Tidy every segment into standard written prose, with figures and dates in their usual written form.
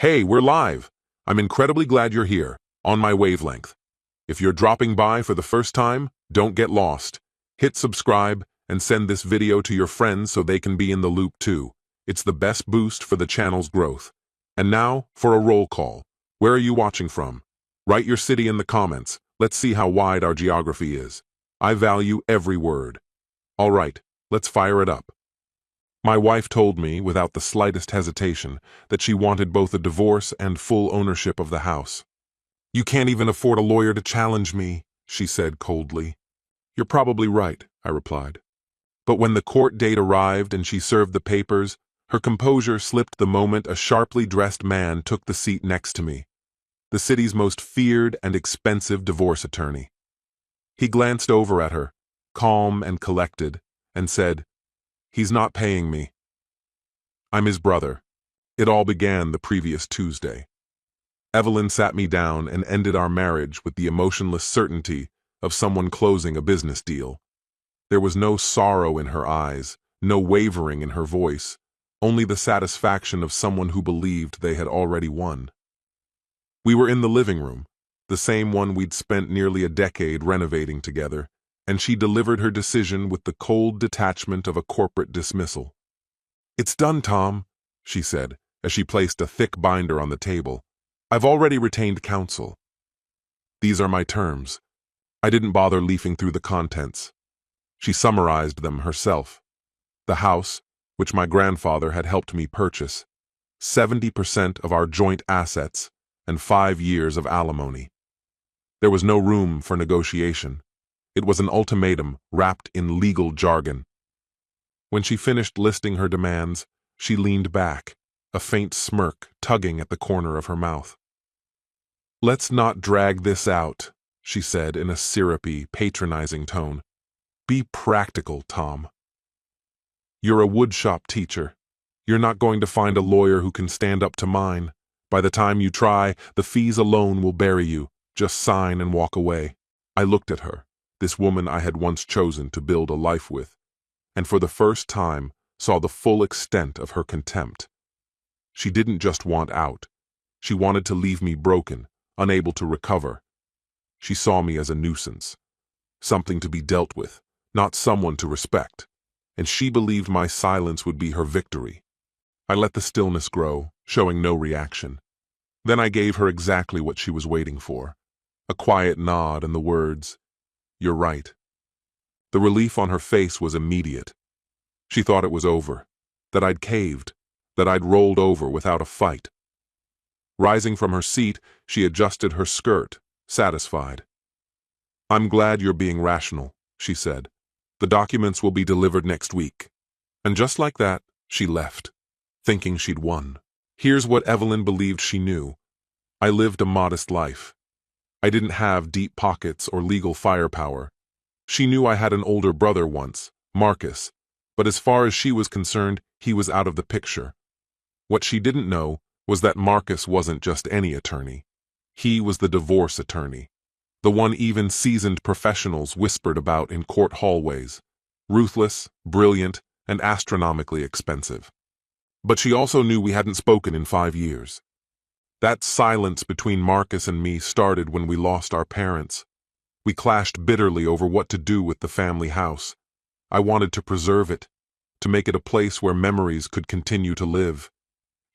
Hey, we're live! I'm incredibly glad you're here, on my wavelength. If you're dropping by for the first time, don't get lost. Hit subscribe and send this video to your friends so they can be in the loop too. It's the best boost for the channel's growth. And now, for a roll call. Where are you watching from? Write your city in the comments. Let's see how wide our geography is. I value every word. All right, let's fire it up. My wife told me, without the slightest hesitation, that she wanted both a divorce and full ownership of the house. "You can't even afford a lawyer to challenge me," she said coldly. "You're probably right," I replied. But when the court date arrived and she served the papers, her composure slipped the moment a sharply dressed man took the seat next to me, the city's most feared and expensive divorce attorney. He glanced over at her, calm and collected, and said, "He's not paying me. I'm his brother." It all began the previous Tuesday. Evelyn sat me down and ended our marriage with the emotionless certainty of someone closing a business deal. There was no sorrow in her eyes, no wavering in her voice, only the satisfaction of someone who believed they had already won. We were in the living room, the same one we'd spent nearly a decade renovating together, and she delivered her decision with the cold detachment of a corporate dismissal. "It's done, Tom," she said, as she placed a thick binder on the table. "I've already retained counsel. These are my terms." I didn't bother leafing through the contents. She summarized them herself. The house, which my grandfather had helped me purchase, 70% of our joint assets, and 5 years of alimony. There was no room for negotiation. It was an ultimatum wrapped in legal jargon. When she finished listing her demands, she leaned back, a faint smirk tugging at the corner of her mouth. "Let's not drag this out," she said in a syrupy, patronizing tone. "Be practical, Tom. You're a woodshop teacher. You're not going to find a lawyer who can stand up to mine. By the time you try, the fees alone will bury you. Just sign and walk away." I looked at her, this woman I had once chosen to build a life with, and for the first time saw the full extent of her contempt. She didn't just want out. She wanted to leave me broken, unable to recover. She saw me as a nuisance, something to be dealt with, not someone to respect, and she believed my silence would be her victory. I let the stillness grow, showing no reaction. Then I gave her exactly what she was waiting for, a quiet nod and the words, "You're right." The relief on her face was immediate. She thought it was over, that I'd caved, that I'd rolled over without a fight. Rising from her seat, she adjusted her skirt, satisfied. "I'm glad you're being rational," she said. "The documents will be delivered next week." And just like that, she left, thinking she'd won. Here's what Evelyn believed she knew. I lived a modest life. I didn't have deep pockets or legal firepower. She knew I had an older brother once, Marcus, but as far as she was concerned, he was out of the picture. What she didn't know was that Marcus wasn't just any attorney. He was the divorce attorney, the one even seasoned professionals whispered about in court hallways, ruthless, brilliant, and astronomically expensive. But she also knew we hadn't spoken in 5 years. That silence between Marcus and me started when we lost our parents. We clashed bitterly over what to do with the family house. I wanted to preserve it, to make it a place where memories could continue to live.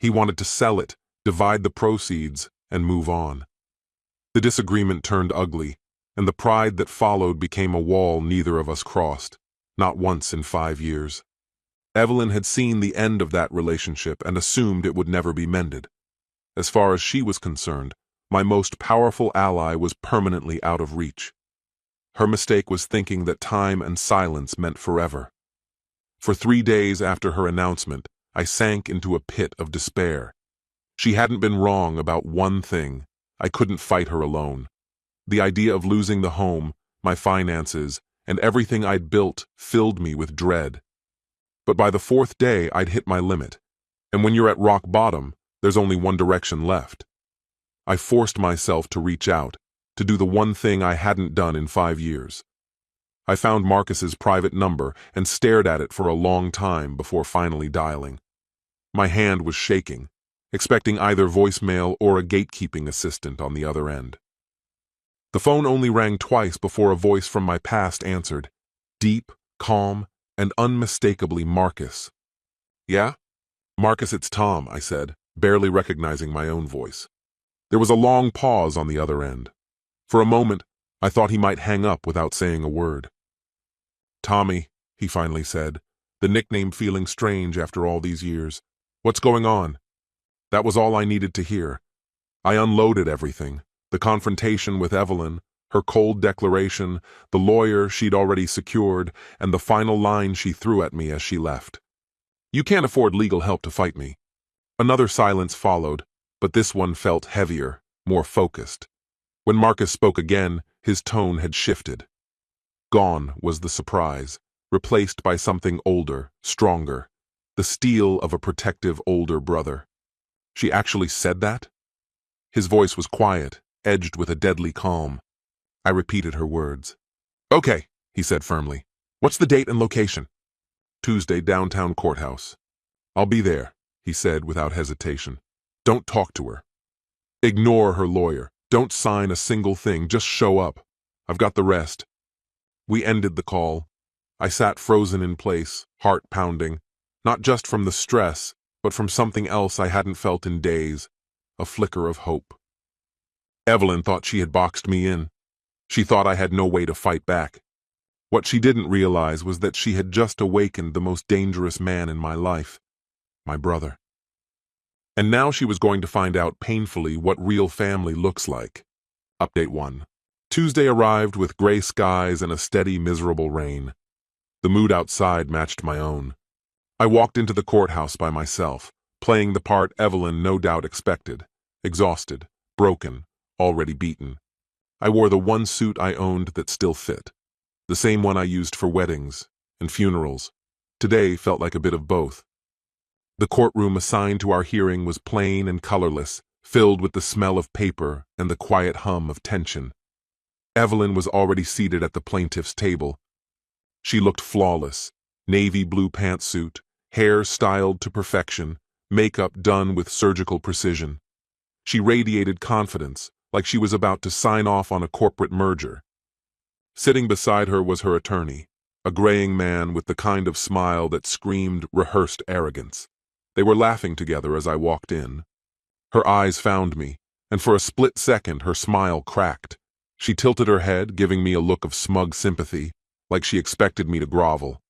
He wanted to sell it, divide the proceeds, and move on. The disagreement turned ugly, and the pride that followed became a wall neither of us crossed, not once in 5 years. Evelyn had seen the end of that relationship and assumed it would never be mended. As far as she was concerned, my most powerful ally was permanently out of reach. Her mistake was thinking that time and silence meant forever. For 3 days after her announcement, I sank into a pit of despair. She hadn't been wrong about one thing. I couldn't fight her alone. The idea of losing the home, my finances, and everything I'd built filled me with dread. But by the 4th day, I'd hit my limit. And when you're at rock bottom, there's only one direction left. I forced myself to reach out, to do the one thing I hadn't done in 5 years. I found Marcus's private number and stared at it for a long time before finally dialing. My hand was shaking, expecting either voicemail or a gatekeeping assistant on the other end. The phone only rang twice before a voice from my past answered, deep, calm, and unmistakably Marcus. "Yeah? Marcus, it's Tom," I said, barely recognizing my own voice. There was a long pause on the other end. For a moment, I thought he might hang up without saying a word. "Tommy," he finally said, the nickname feeling strange after all these years. "What's going on?" That was all I needed to hear. I unloaded everything. The confrontation with Evelyn, her cold declaration, the lawyer she'd already secured, and the final line she threw at me as she left. "You can't afford legal help to fight me." Another silence followed, but this one felt heavier, more focused. When Marcus spoke again, his tone had shifted. Gone was the surprise, replaced by something older, stronger, the steel of a protective older brother. "She actually said that?" His voice was quiet, edged with a deadly calm. I repeated her words. "Okay," he said firmly. "What's the date and location?" "Tuesday, downtown courthouse." "I'll be there," he said without hesitation. "Don't talk to her. Ignore her lawyer. Don't sign a single thing. Just show up. I've got the rest." We ended the call. I sat frozen in place, heart pounding, not just from the stress, but from something else I hadn't felt in days, a flicker of hope. Evelyn thought she had boxed me in. She thought I had no way to fight back. What she didn't realize was that she had just awakened the most dangerous man in my life, my brother. And now she was going to find out painfully what real family looks like. Update 1. Tuesday arrived with gray skies and a steady, miserable rain. The mood outside matched my own. I walked into the courthouse by myself, playing the part Evelyn no doubt expected, exhausted, broken, already beaten. I wore the one suit I owned that still fit, the same one I used for weddings and funerals. Today felt like a bit of both. The courtroom assigned to our hearing was plain and colorless, filled with the smell of paper and the quiet hum of tension. Evelyn was already seated at the plaintiff's table. She looked flawless, navy blue pantsuit, hair styled to perfection, makeup done with surgical precision. She radiated confidence, like she was about to sign off on a corporate merger. Sitting beside her was her attorney, a graying man with the kind of smile that screamed rehearsed arrogance. They were laughing together as I walked in. Her eyes found me, and for a split second her smile cracked. She tilted her head, giving me a look of smug sympathy, like she expected me to grovel.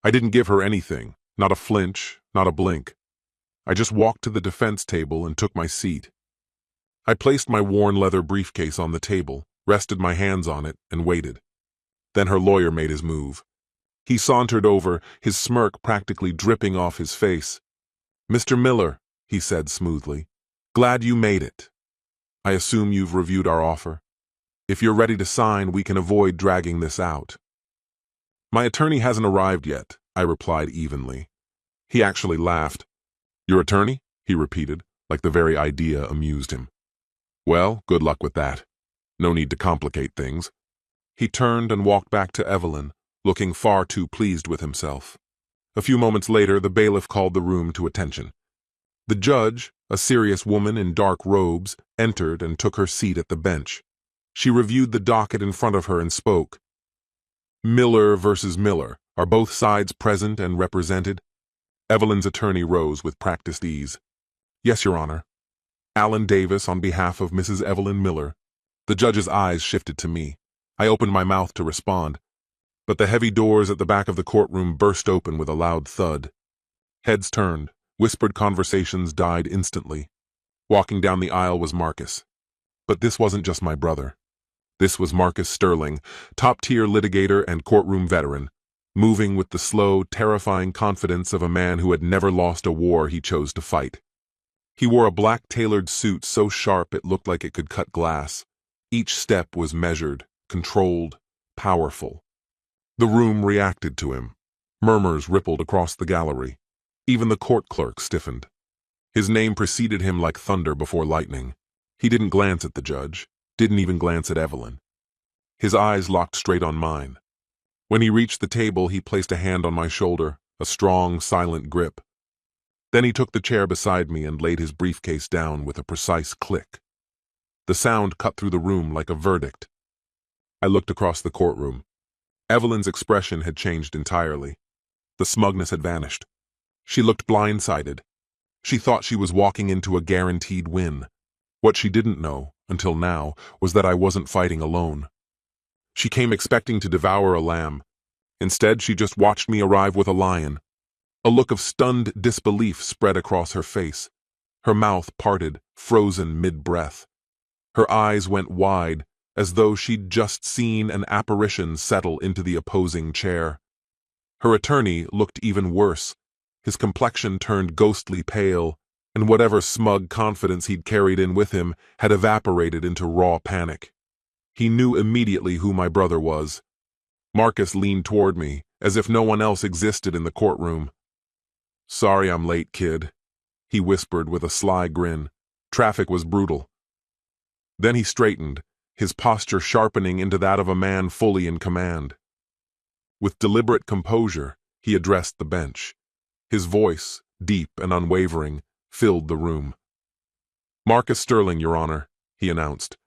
I didn't give her anything, not a flinch, not a blink. I just walked to the defense table and took my seat. I placed my worn leather briefcase on the table, rested my hands on it, and waited. Then her lawyer made his move. He sauntered over, his smirk practically dripping off his face. "Mr. Miller," he said smoothly, "glad you made it. I assume you've reviewed our offer. If you're ready to sign, we can avoid dragging this out." "My attorney hasn't arrived yet," I replied evenly. He actually laughed. "Your attorney?" he repeated, like the very idea amused him. "Well, good luck with that. No need to complicate things." He turned and walked back to Evelyn, looking far too pleased with himself. A few moments later, the bailiff called the room to attention. The judge, a serious woman in dark robes, entered and took her seat at the bench. She reviewed the docket in front of her and spoke. "Miller versus Miller. Are both sides present and represented?" Evelyn's attorney rose with practiced ease. "Yes, Your Honor. Alan Davis on behalf of Mrs. Evelyn Miller." The judge's eyes shifted to me. I opened my mouth to respond, but the heavy doors at the back of the courtroom burst open with a loud thud. Heads turned, whispered conversations died instantly. Walking down the aisle was Marcus. But this wasn't just my brother. This was Marcus Sterling, top-tier litigator and courtroom veteran, moving with the slow, terrifying confidence of a man who had never lost a war he chose to fight. He wore a black tailored suit so sharp it looked like it could cut glass. Each step was measured, controlled, powerful. The room reacted to him. Murmurs rippled across the gallery. Even the court clerk stiffened. His name preceded him like thunder before lightning. He didn't glance at the judge, didn't even glance at Evelyn. His eyes locked straight on mine. When he reached the table, he placed a hand on my shoulder, a strong, silent grip. Then he took the chair beside me and laid his briefcase down with a precise click. The sound cut through the room like a verdict. I looked across the courtroom. Evelyn's expression had changed entirely. The smugness had vanished. She looked blindsided. She thought she was walking into a guaranteed win. What she didn't know, until now, was that I wasn't fighting alone. She came expecting to devour a lamb. Instead, she just watched me arrive with a lion. A look of stunned disbelief spread across her face. Her mouth parted, frozen mid-breath. Her eyes went wide, as though she'd just seen an apparition settle into the opposing chair. Her attorney looked even worse. His complexion turned ghostly pale, and whatever smug confidence he'd carried in with him had evaporated into raw panic. He knew immediately who my brother was. Marcus leaned toward me, as if no one else existed in the courtroom. "Sorry I'm late, kid," he whispered with a sly grin. "Traffic was brutal." Then he straightened, his posture sharpening into that of a man fully in command. With deliberate composure, he addressed the bench. His voice, deep and unwavering, filled the room. "Marcus Sterling, Your Honor," he announced,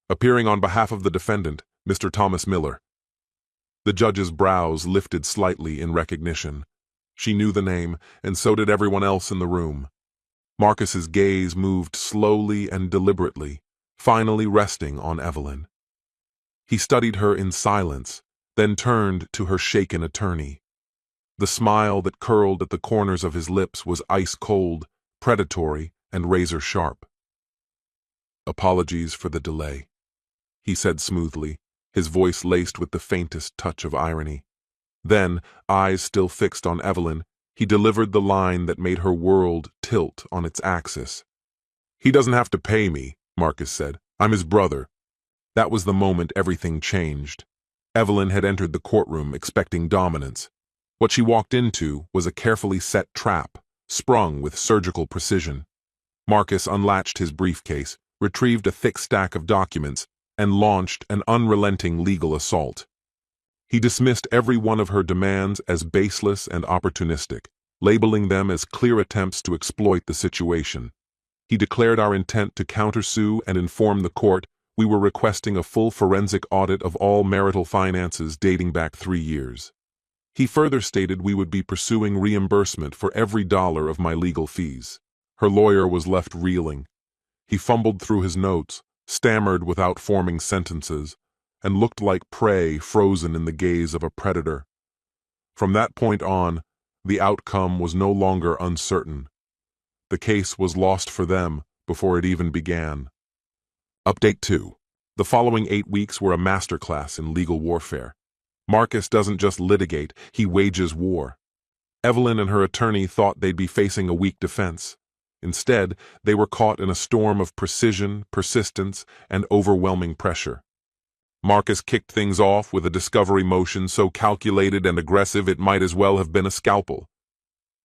appearing on behalf of the defendant, Mr. Thomas Miller. The judge's brows lifted slightly in recognition. She knew the name, and so did everyone else in the room. Marcus's gaze moved slowly and deliberately, finally resting on Evelyn. He studied her in silence, then turned to her shaken attorney. The smile that curled at the corners of his lips was ice-cold, predatory, and razor-sharp. "Apologies for the delay," he said smoothly, his voice laced with the faintest touch of irony. Then, eyes still fixed on Evelyn, he delivered the line that made her world tilt on its axis. "He doesn't have to pay me," Marcus said. "I'm his brother." That was the moment everything changed. Evelyn had entered the courtroom expecting dominance. What she walked into was a carefully set trap, sprung with surgical precision. Marcus unlatched his briefcase, retrieved a thick stack of documents, and launched an unrelenting legal assault. He dismissed every one of her demands as baseless and opportunistic, labeling them as clear attempts to exploit the situation. He declared our intent to countersue and inform the court we were requesting a full forensic audit of all marital finances dating back 3 years. He further stated we would be pursuing reimbursement for every dollar of my legal fees. Her lawyer was left reeling. He fumbled through his notes, stammered without forming sentences, and looked like prey frozen in the gaze of a predator. From that point on, the outcome was no longer uncertain. The case was lost for them before it even began. Update 2. The following 8 weeks were a masterclass in legal warfare. Marcus doesn't just litigate, he wages war. Evelyn and her attorney thought they'd be facing a weak defense. Instead, they were caught in a storm of precision, persistence, and overwhelming pressure. Marcus kicked things off with a discovery motion so calculated and aggressive it might as well have been a scalpel.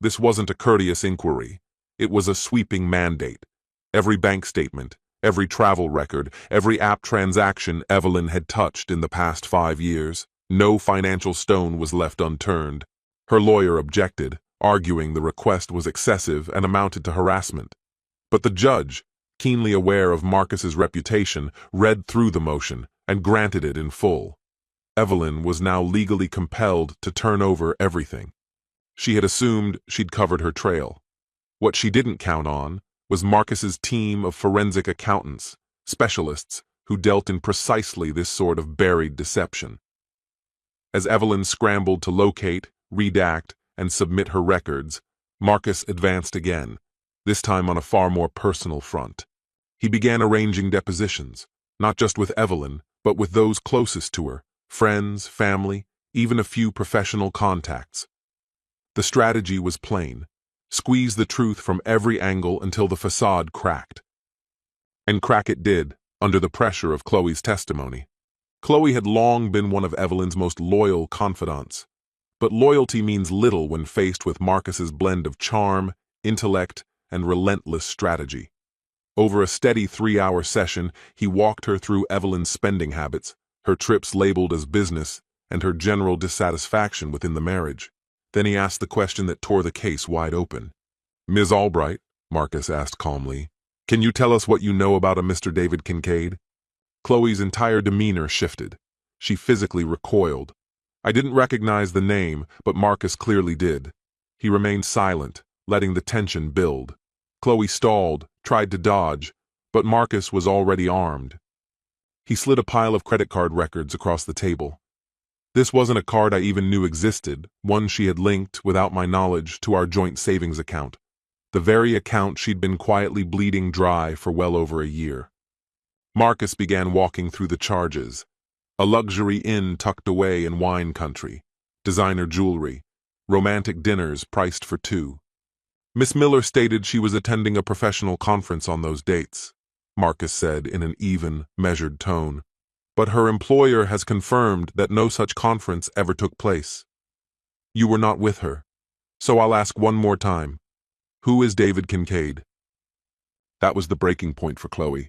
This wasn't a courteous inquiry. It was a sweeping mandate. Every bank statement, every travel record, every app transaction Evelyn had touched in the past 5 years. No financial stone was left unturned. Her lawyer objected, arguing the request was excessive and amounted to harassment. But the judge, keenly aware of Marcus's reputation, read through the motion and granted it in full. Evelyn was now legally compelled to turn over everything. She had assumed she'd covered her trail. What she didn't count on was Marcus's team of forensic accountants, specialists who dealt in precisely this sort of buried deception. As Evelyn scrambled to locate, redact, and submit her records, Marcus advanced again, this time on a far more personal front. He began arranging depositions, not just with Evelyn, but with those closest to her, friends, family, even a few professional contacts. The strategy was plain: squeeze the truth from every angle until the facade cracked. And crack it did, under the pressure of Chloe's testimony. Chloe had long been one of Evelyn's most loyal confidants. But loyalty means little when faced with Marcus's blend of charm, intellect, and relentless strategy. Over a steady 3-hour session, he walked her through Evelyn's spending habits, her trips labeled as business, and her general dissatisfaction within the marriage. Then he asked the question that tore the case wide open. Ms. Albright, Marcus asked calmly, can you tell us what you know about a Mr. David Kincaid? Chloe's entire demeanor shifted. She physically recoiled. I didn't recognize the name, but Marcus clearly did. He remained silent, letting the tension build. Chloe stalled, tried to dodge, but Marcus was already armed. He slid a pile of credit card records across the table. This wasn't a card I even knew existed, one she had linked, without my knowledge, to our joint savings account. The very account she'd been quietly bleeding dry for well over a year. Marcus began walking through the charges. A luxury inn tucked away in wine country, designer jewelry, romantic dinners priced for two. Miss Miller stated she was attending a professional conference on those dates, Marcus said in an even, measured tone. But her employer has confirmed that no such conference ever took place. You were not with her. So I'll ask one more time. Who is David Kincaid? That was the breaking point for Chloe.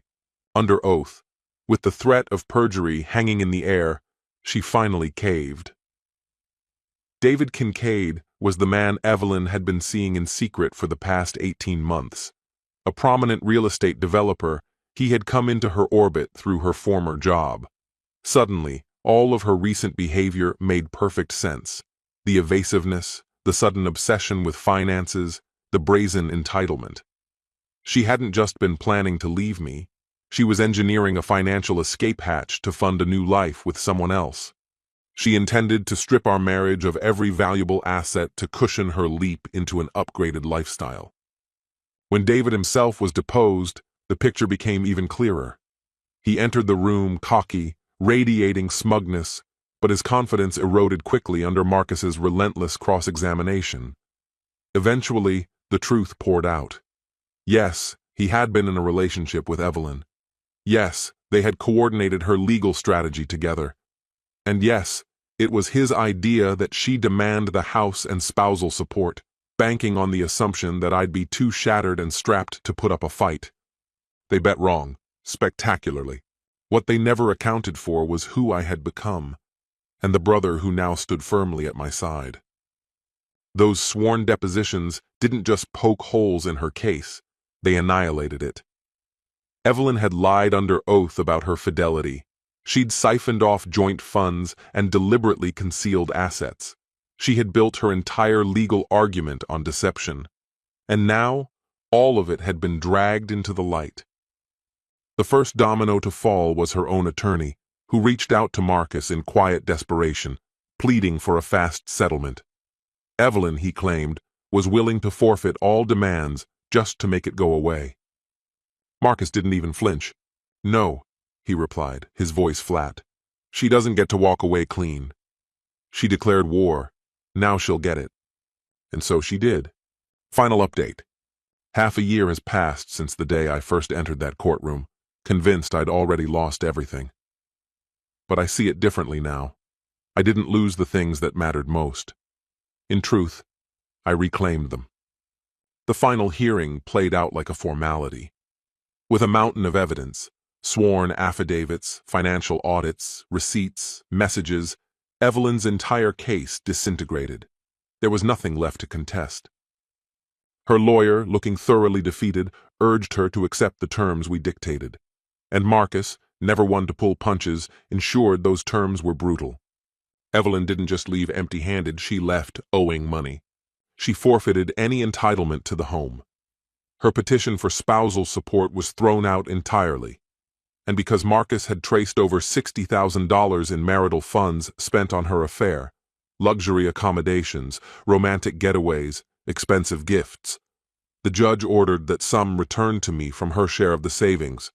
Under oath, with the threat of perjury hanging in the air, she finally caved. David Kincaid was the man Evelyn had been seeing in secret for the past 18 months. A prominent real estate developer, he had come into her orbit through her former job. Suddenly, all of her recent behavior made perfect sense. The evasiveness, the sudden obsession with finances, the brazen entitlement. She hadn't just been planning to leave me. She was engineering a financial escape hatch to fund a new life with someone else. She intended to strip our marriage of every valuable asset to cushion her leap into an upgraded lifestyle. When David himself was deposed, the picture became even clearer. He entered the room cocky, radiating smugness, but his confidence eroded quickly under Marcus's relentless cross-examination. Eventually, the truth poured out. Yes, he had been in a relationship with Evelyn. Yes, they had coordinated her legal strategy together. And yes, it was his idea that she demand the house and spousal support, banking on the assumption that I'd be too shattered and strapped to put up a fight. They bet wrong, spectacularly. What they never accounted for was who I had become, and the brother who now stood firmly at my side. Those sworn depositions didn't just poke holes in her case, they annihilated it. Evelyn had lied under oath about her fidelity. She'd siphoned off joint funds and deliberately concealed assets. She had built her entire legal argument on deception. And now, all of it had been dragged into the light. The first domino to fall was her own attorney, who reached out to Marcus in quiet desperation, pleading for a fast settlement. Evelyn, he claimed, was willing to forfeit all demands just to make it go away. Marcus didn't even flinch. No, he replied, his voice flat. She doesn't get to walk away clean. She declared war. Now she'll get it. And so she did. Final update. Half a year has passed since the day I first entered that courtroom, convinced I'd already lost everything. But I see it differently now. I didn't lose the things that mattered most. In truth, I reclaimed them. The final hearing played out like a formality. With a mountain of evidence, sworn affidavits, financial audits, receipts, messages, Evelyn's entire case disintegrated. There was nothing left to contest. Her lawyer, looking thoroughly defeated, urged her to accept the terms we dictated. And Marcus, never one to pull punches, ensured those terms were brutal. Evelyn didn't just leave empty-handed, she left owing money. She forfeited any entitlement to the home. Her petition for spousal support was thrown out entirely. And because Marcus had traced over $60,000 in marital funds spent on her affair, luxury accommodations, romantic getaways, expensive gifts, the judge ordered that some return to me from her share of the savings.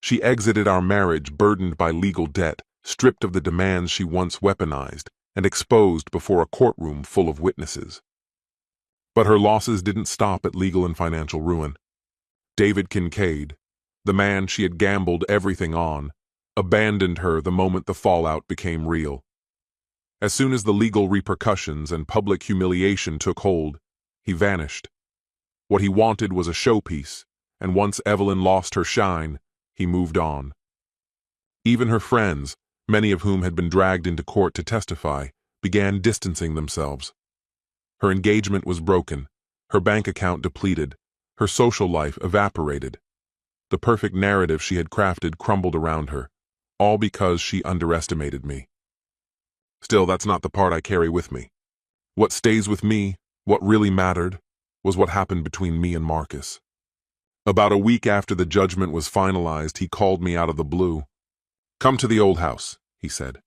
She exited our marriage burdened by legal debt, stripped of the demands she once weaponized, and exposed before a courtroom full of witnesses. But her losses didn't stop at legal and financial ruin. David Kincaid, the man she had gambled everything on, abandoned her the moment the fallout became real. As soon as the legal repercussions and public humiliation took hold, he vanished. What he wanted was a showpiece, and once Evelyn lost her shine, he moved on. Even her friends, many of whom had been dragged into court to testify, began distancing themselves. Her engagement was broken. Her bank account depleted, her social life evaporated. The perfect narrative she had crafted crumbled around her, all because she underestimated me. Still, that's not the part I carry with me. What stays with me, what really mattered, was what happened between me and Marcus. About a week after the judgment was finalized, he called me out of the blue. "Come to the old house," he said.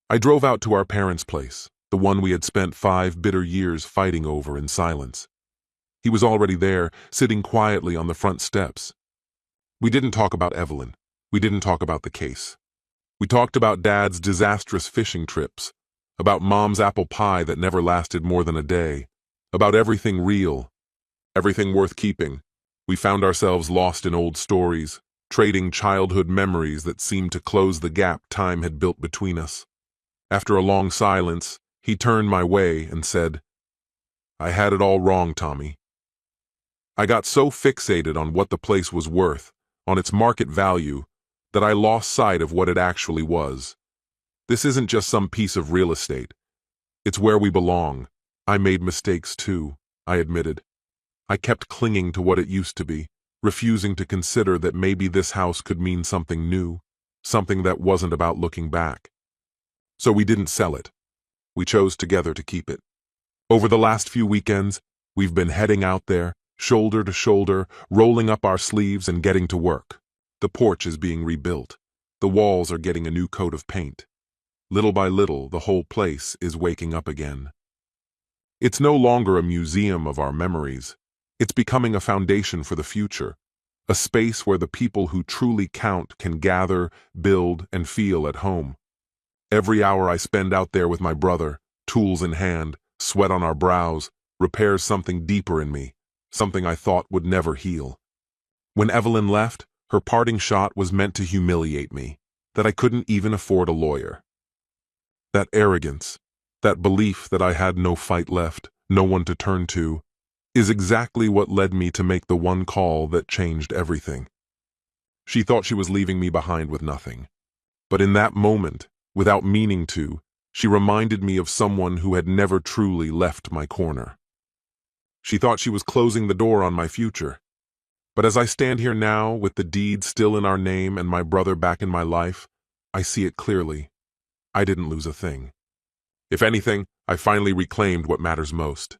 I drove out to our parents' place, the one we had spent 5 bitter years fighting over in silence. He was already there, sitting quietly on the front steps. We didn't talk about Evelyn. We didn't talk about the case. We talked about Dad's disastrous fishing trips, about Mom's apple pie that never lasted more than a day, about everything real, everything worth keeping. We found ourselves lost in old stories, trading childhood memories that seemed to close the gap time had built between us. After a long silence, he turned my way and said, "I had it all wrong, Tommy. I got so fixated on what the place was worth, on its market value, that I lost sight of what it actually was. This isn't just some piece of real estate. It's where we belong. I made mistakes too," I admitted. I kept clinging to what it used to be, refusing to consider that maybe this house could mean something new, something that wasn't about looking back. So we didn't sell it. We chose together to keep it. Over the last few weekends, we've been heading out there, shoulder to shoulder, rolling up our sleeves and getting to work. The porch is being rebuilt. The walls are getting a new coat of paint. Little by little, the whole place is waking up again. It's no longer a museum of our memories. It's becoming a foundation for the future, a space where the people who truly count can gather, build, and feel at home. Every hour I spend out there with my brother, tools in hand, sweat on our brows, repairs something deeper in me, something I thought would never heal. When Evelyn left, her parting shot was meant to humiliate me, that I couldn't even afford a lawyer. That arrogance, that belief that I had no fight left, no one to turn to, is exactly what led me to make the one call that changed everything. She thought she was leaving me behind with nothing. But in that moment, without meaning to, she reminded me of someone who had never truly left my corner. She thought she was closing the door on my future. But as I stand here now, with the deed still in our name and my brother back in my life, I see it clearly. I didn't lose a thing. If anything, I finally reclaimed what matters most.